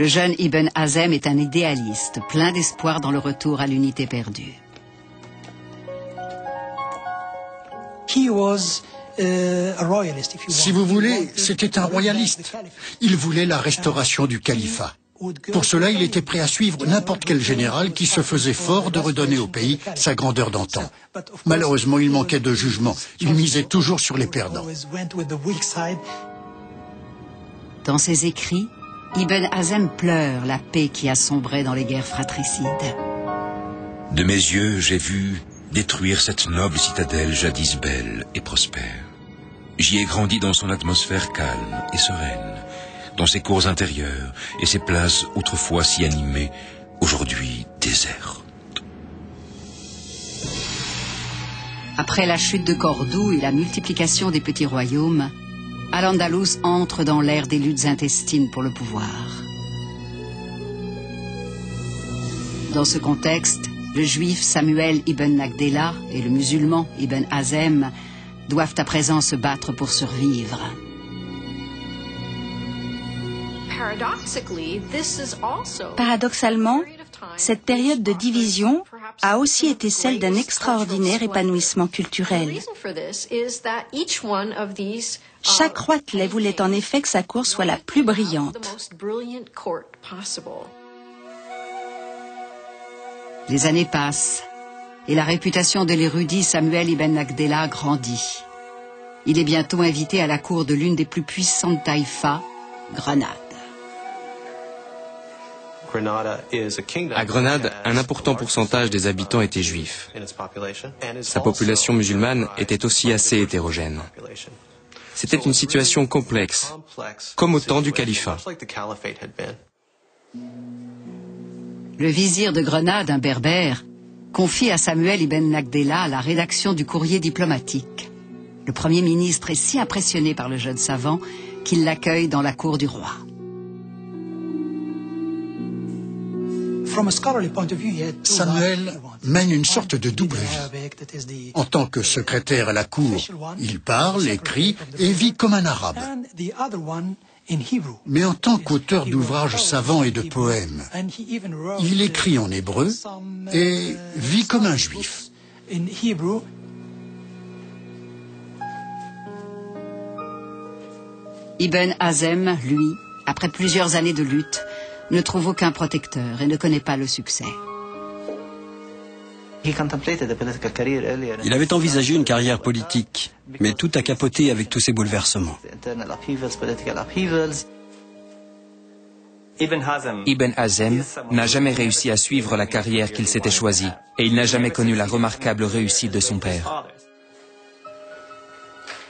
Le jeune Ibn Hazm est un idéaliste, plein d'espoir dans le retour à l'unité perdue. Si vous voulez, c'était un royaliste. Il voulait la restauration du califat. Pour cela, il était prêt à suivre n'importe quel général qui se faisait fort de redonner au pays sa grandeur d'antan. Malheureusement, il manquait de jugement. Il misait toujours sur les perdants. Dans ses écrits, Ibn Hazm pleure la paix qui a sombré dans les guerres fratricides. De mes yeux, j'ai vu détruire cette noble citadelle jadis belle et prospère. J'y ai grandi dans son atmosphère calme et sereine, dans ses cours intérieures et ses places autrefois si animées, aujourd'hui désertes. Après la chute de Cordoue et la multiplication des petits royaumes, Al-Andalus entre dans l'ère des luttes intestines pour le pouvoir. Dans ce contexte, le juif Samuel ibn Nagdela et le musulman Ibn Hazm doivent à présent se battre pour survivre. Paradoxalement, cette période de division a aussi été celle d'un extraordinaire épanouissement culturel. Chaque roitelet voulait en effet que sa cour soit la plus brillante. Les années passent et la réputation de l'érudit Samuel ibn Nagdela grandit. Il est bientôt invité à la cour de l'une des plus puissantes taïfas, Grenade. À Grenade, un important pourcentage des habitants étaient juifs. Sa population musulmane était aussi assez hétérogène. C'était une situation complexe, comme au temps du califat. Le vizir de Grenade, un berbère, confie à Samuel ibn Nagdela la rédaction du courrier diplomatique. Le Premier ministre est si impressionné par le jeune savant qu'il l'accueille dans la cour du roi. Samuel mène une sorte de double vie. En tant que secrétaire à la cour, il parle, écrit et vit comme un arabe. Mais en tant qu'auteur d'ouvrages savants et de poèmes, il écrit en hébreu et vit comme un juif. Ibn Hazm, lui, après plusieurs années de lutte, ne trouve aucun protecteur et ne connaît pas le succès. Il avait envisagé une carrière politique, mais tout a capoté avec tous ces bouleversements. Ibn Hazm n'a jamais réussi à suivre la carrière qu'il s'était choisie, et il n'a jamais connu la remarquable réussite de son père.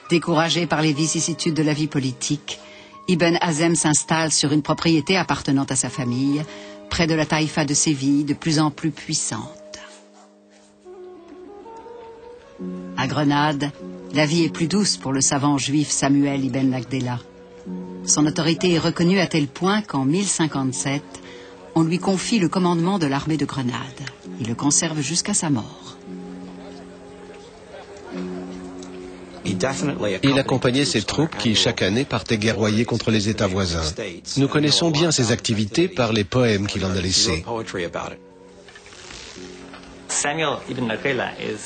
Découragé par les vicissitudes de la vie politique, Ibn Hazm s'installe sur une propriété appartenant à sa famille, près de la taïfa de Séville, de plus en plus puissante. À Grenade, la vie est plus douce pour le savant juif Samuel ibn Nagdela. Son autorité est reconnue à tel point qu'en 1057, on lui confie le commandement de l'armée de Grenade. Il le conserve jusqu'à sa mort. Il accompagnait ses troupes qui, chaque année, partaient guerroyer contre les États voisins. Nous connaissons bien ses activités par les poèmes qu'il en a laissés.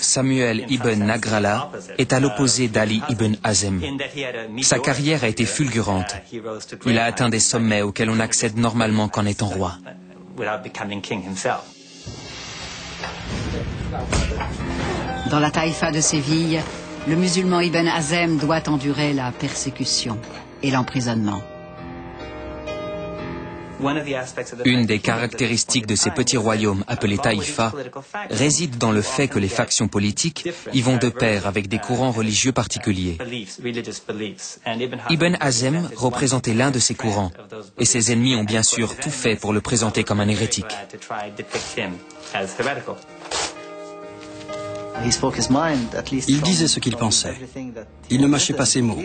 Samuel ibn Nagrala est à l'opposé d'Ali ibn Hazm. Sa carrière a été fulgurante. Il a atteint des sommets auxquels on accède normalement qu'en étant roi. Dans la taïfa de Séville, le musulman Ibn Hazm doit endurer la persécution et l'emprisonnement. Une des caractéristiques de ces petits royaumes appelés taïfas réside dans le fait que les factions politiques y vont de pair avec des courants religieux particuliers. Ibn Hazm représentait l'un de ces courants, et ses ennemis ont bien sûr tout fait pour le présenter comme un hérétique. Il disait ce qu'il pensait. Il ne mâchait pas ses mots.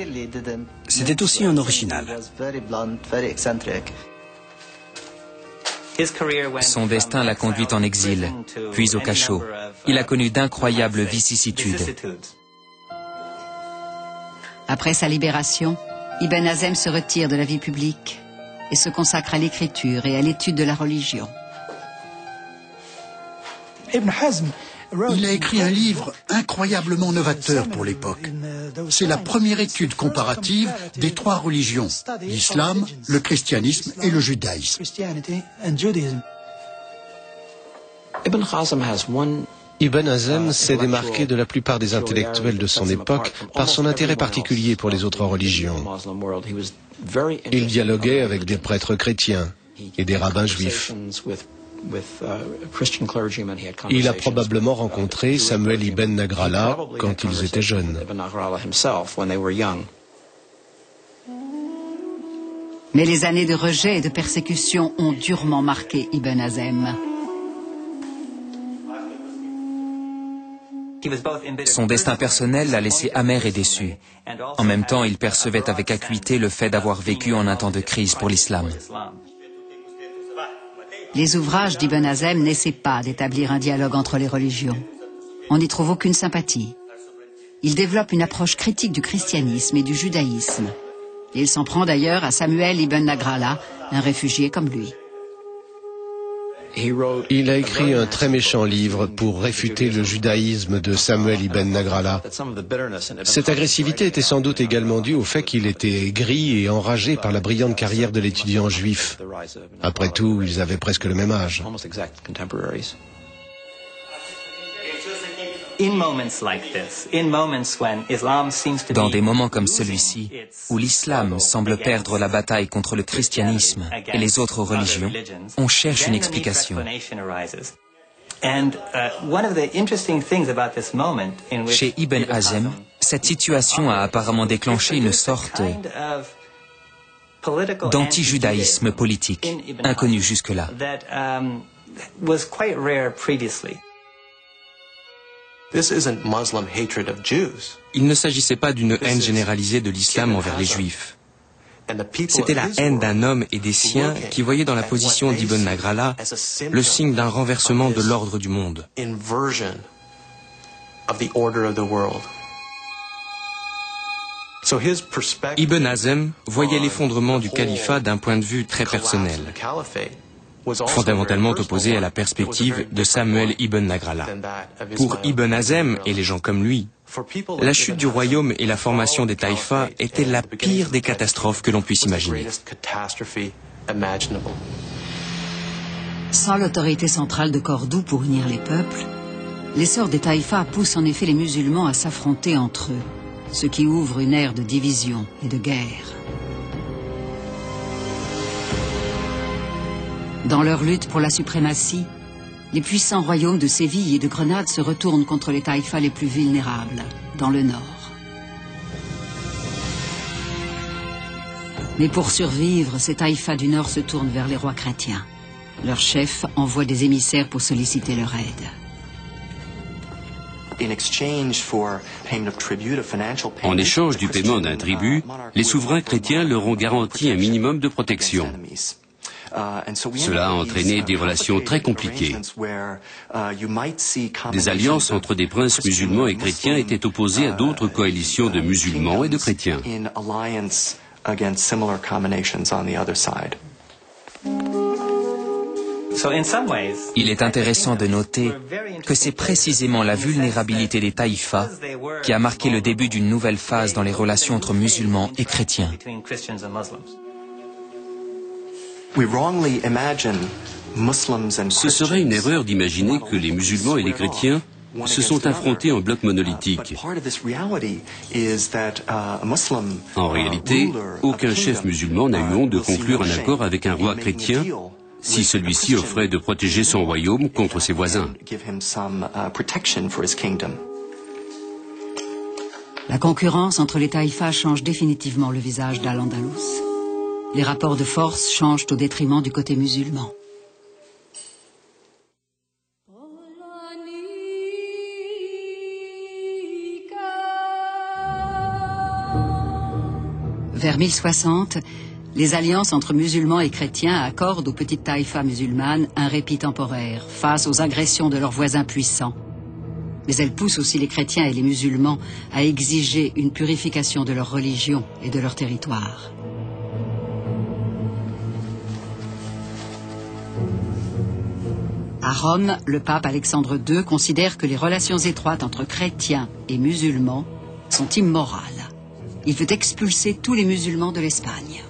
C'était aussi un original. Son destin l'a conduit en exil, puis au cachot. Il a connu d'incroyables vicissitudes. Après sa libération, Ibn Hazm se retire de la vie publique. et se consacre à l'écriture et à l'étude de la religion. Il a écrit un livre incroyablement novateur pour l'époque. C'est la première étude comparative des trois religions, l'islam, le christianisme et le judaïsme. Ibn Hazm s'est démarqué de la plupart des intellectuels de son époque par son intérêt particulier pour les autres religions. Il dialoguait avec des prêtres chrétiens et des rabbins juifs. Il a probablement rencontré Samuel ibn Nagrallah quand ils étaient jeunes. Mais les années de rejet et de persécution ont durement marqué Ibn Hazm. Son destin personnel l'a laissé amer et déçu. En même temps, il percevait avec acuité le fait d'avoir vécu en un temps de crise pour l'islam. Les ouvrages d'Ibn Hazm n'essaient pas d'établir un dialogue entre les religions. On n'y trouve aucune sympathie. Il développe une approche critique du christianisme et du judaïsme. Et il s'en prend d'ailleurs à Samuel ibn Nagrallah, un réfugié comme lui. Il a écrit un très méchant livre pour réfuter le judaïsme de Samuel ibn Nagrallah. Cette agressivité était sans doute également due au fait qu'il était aigri et enragé par la brillante carrière de l'étudiant juif. Après tout, ils avaient presque le même âge. Dans des moments comme celui-ci, où l'islam semble perdre la bataille contre le christianisme et les autres religions, on cherche une explication. Chez Ibn Hazm, cette situation a apparemment déclenché une sorte d'anti-judaïsme politique, inconnu jusque-là. Il ne s'agissait pas d'une haine généralisée de l'islam envers les juifs. C'était la haine d'un homme et des siens qui voyaient dans la position d'Ibn Nagrallah le signe d'un renversement de l'ordre du monde. Ibn Hazm voyait l'effondrement du califat d'un point de vue très personnel, fondamentalement opposé à la perspective de Samuel ibn Nagrallah. Pour Ibn Hazm et les gens comme lui, la chute du royaume et la formation des taïfas étaient la pire des catastrophes que l'on puisse imaginer. Sans l'autorité centrale de Cordoue pour unir les peuples, l'essor des taïfas pousse en effet les musulmans à s'affronter entre eux, ce qui ouvre une ère de division et de guerre. Dans leur lutte pour la suprématie, les puissants royaumes de Séville et de Grenade se retournent contre les taïfas les plus vulnérables, dans le nord. Mais pour survivre, ces taïfas du nord se tournent vers les rois chrétiens. Leur chef envoie des émissaires pour solliciter leur aide. En échange du paiement d'un tribut, les souverains chrétiens leur ont garanti un minimum de protection. Cela a entraîné des relations très compliquées. Des alliances entre des princes musulmans et chrétiens étaient opposées à d'autres coalitions de musulmans et de chrétiens. Il est intéressant de noter que c'est précisément la vulnérabilité des taïfas qui a marqué le début d'une nouvelle phase dans les relations entre musulmans et chrétiens. Ce serait une erreur d'imaginer que les musulmans et les chrétiens se sont affrontés en bloc monolithique. En réalité, aucun chef musulman n'a eu honte de conclure un accord avec un roi chrétien si celui-ci offrait de protéger son royaume contre ses voisins. La concurrence entre les taïfas change définitivement le visage d'Al-Andalus. Les rapports de force changent au détriment du côté musulman. Vers 1060, les alliances entre musulmans et chrétiens accordent aux petites taïfas musulmanes un répit temporaire face aux agressions de leurs voisins puissants. Mais elles poussent aussi les chrétiens et les musulmans à exiger une purification de leur religion et de leur territoire. À Rome, le pape Alexandre II considère que les relations étroites entre chrétiens et musulmans sont immorales. Il veut expulser tous les musulmans de l'Espagne.